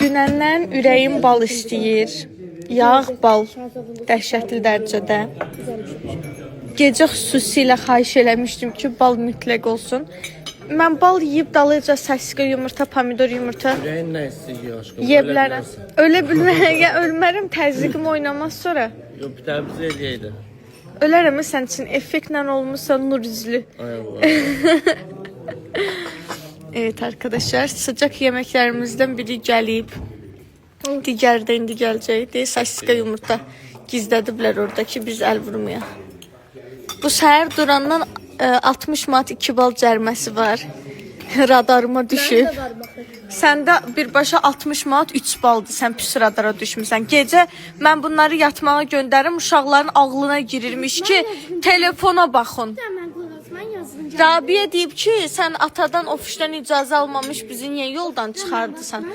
Dünəndən ürəyim bal istəyir. Yağ, bal. Dəhşətli dərəcədə. Gecə xüsusilə xahiş eləmişdim ki, bal mütləq olsun. Mən bal yeyib dalıca səskə yumurta, pomidor yumurta Ürəyin nə istəyir aşkım? yeyə bilərəm. Ölə bilmərəm, ölmərəm, təzyiqim oynamaz sonra. Yox, bir tane bize hediyeydi. Ölərəm sən üçün effektlə olmuşsa nur üzlü. Ay Allah. Evet arkadaşlar, sıcak yemeklerimizden biri gəlib. Digəri də indi gələcəkdir. Sasiska yumurta gizlədiblər orada ki, biz əl vurmayaq. Bu səhər durandan 60 manat 2 bal cərməsi var. Radarıma düşüb. Səndə birbaşa 60 manat 3 baldır. Sən pis radara düşmüsən. Gecə mən bunları yatmağa göndərim. Uşaqların ağlına girirmiş ki, telefona baxın. Rabiyə deyib ki, sən atadan ofisdən icazə almamış bizi niyə yoldan çıxardısan?